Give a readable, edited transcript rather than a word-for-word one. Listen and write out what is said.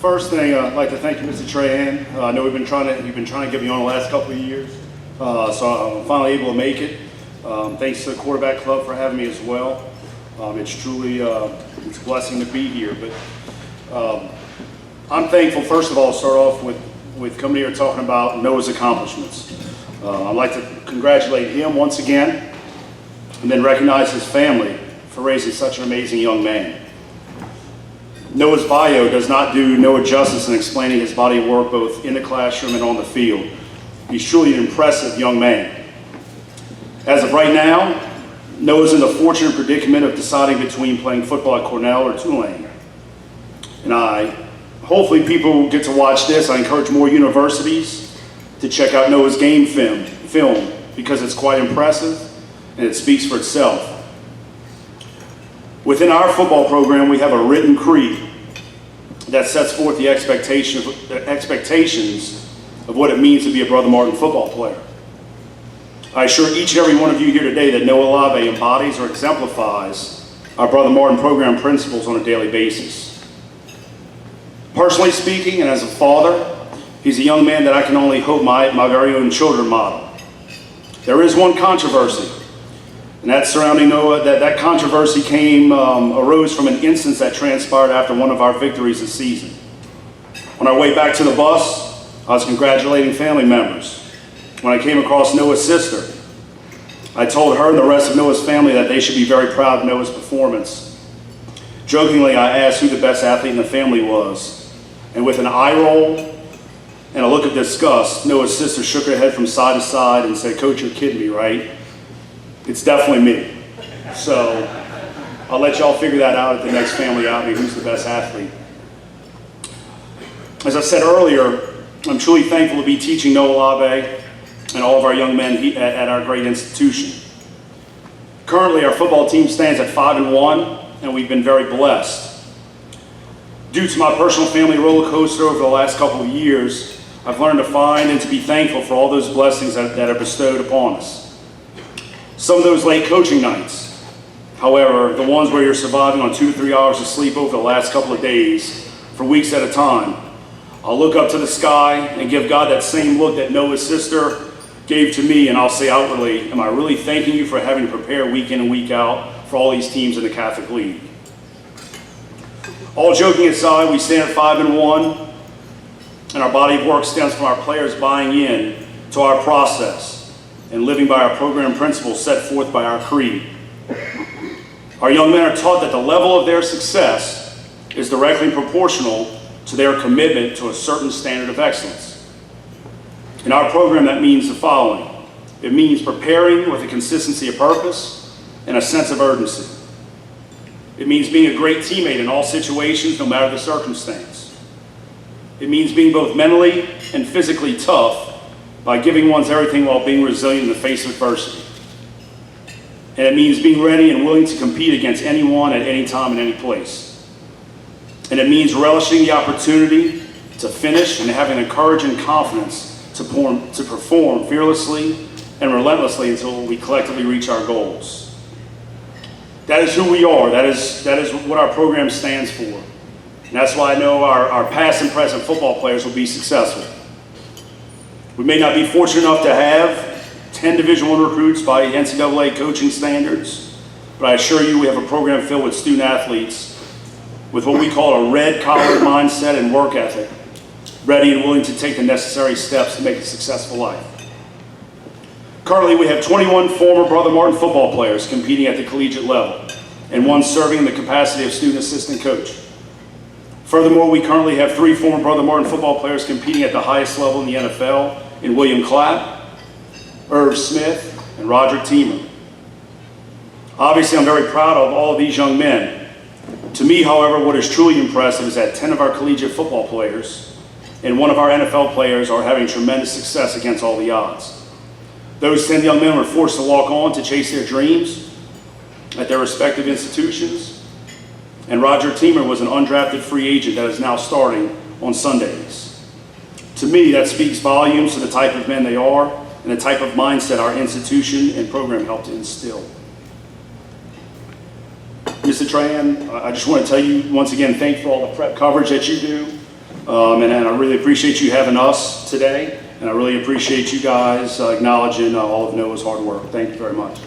First thing, I'd like to thank you, Mr. Trahan. I know you've been trying to get me on the last couple of years, so I'm finally able to make it. Thanks to the Quarterback Club for having me as well. It's truly it's a blessing to be here. But I'm thankful, first of all, to start off with coming here talking about Noah's accomplishments. I'd like to congratulate him once again, and then recognize his family for raising such an amazing young man. Noah's bio does not do Noah justice in explaining his body of work both in the classroom and on the field. He's truly an impressive young man. As of right now, Noah's in the fortunate predicament of deciding between playing football at Cornell or Tulane. And hopefully people get to watch this. I encourage more universities to check out Noah's game film because it's quite impressive and it speaks for itself. Within our football program, we have a written creed that sets forth the expectations of what it means to be a Brother Martin football player. I assure each and every one of you here today that Noah Olave embodies or exemplifies our Brother Martin program principles on a daily basis. Personally speaking, and as a father, he's a young man that I can only hope my very own children model. There is one controversy, and that's surrounding Noah. That controversy arose from an instance that transpired after one of our victories this season. On our way back to the bus, I was congratulating family members. When I came across Noah's sister, I told her and the rest of Noah's family that they should be very proud of Noah's performance. Jokingly, I asked who the best athlete in the family was, and with an eye roll and a look of disgust, Noah's sister shook her head from side to side and said, "Coach, you're kidding me, right? It's definitely me." So I'll let y'all figure that out at the next family outing, who's the best athlete. As I said earlier, I'm truly thankful to be teaching Noah Olave and all of our young men at our great institution. Currently, our football team stands at 5-1, and we've been very blessed. Due to my personal family roller coaster over the last couple of years, I've learned to find and to be thankful for all those blessings that are bestowed upon us. Some of those late coaching nights, however, the ones where you're surviving on 2 to 3 hours of sleep over the last couple of days for weeks at a time, I'll look up to the sky and give God that same look that Noah's sister gave to me, and I'll say outwardly, "Am I really thanking you for having to prepare week in and week out for all these teams in the Catholic League?" All joking aside, we stand at 5-1, and our body of work stems from our players buying in to our process and living by our program principles set forth by our creed. Our young men are taught that the level of their success is directly proportional to their commitment to a certain standard of excellence. In our program, that means the following. It means preparing with a consistency of purpose and a sense of urgency. It means being a great teammate in all situations, no matter the circumstance. It means being both mentally and physically tough by giving one's everything while being resilient in the face of adversity. And it means being ready and willing to compete against anyone at any time and any place. And it means relishing the opportunity to finish and having the courage and confidence to perform fearlessly and relentlessly until we collectively reach our goals. That is who we are. That is what our program stands for. And that's why I know our past and present football players will be successful. We may not be fortunate enough to have 10 Division I recruits by NCAA coaching standards, but I assure you we have a program filled with student athletes with what we call a red-collar mindset and work ethic, ready and willing to take the necessary steps to make a successful life. Currently, we have 21 former Brother Martin football players competing at the collegiate level, and one serving in the capacity of student assistant coach. Furthermore, we currently have 3 former Brother Martin football players competing at the highest level in the NFL in William Clapp, Irv Smith, and Roderick Teemer. Obviously, I'm very proud of all of these young men. To me, however, what is truly impressive is that 10 of our collegiate football players and 1 of our NFL players are having tremendous success against all the odds. Those 10 young men were forced to walk on to chase their dreams at their respective institutions, and Roger Teemer was an undrafted free agent that is now starting on Sundays. To me, that speaks volumes to the type of men they are and the type of mindset our institution and program helped to instill. Mr. Trahan, I just want to tell you once again, thank you for all the prep coverage that you do. And I really appreciate you having us today, and I really appreciate you guys acknowledging all of Noah's hard work. Thank you very much.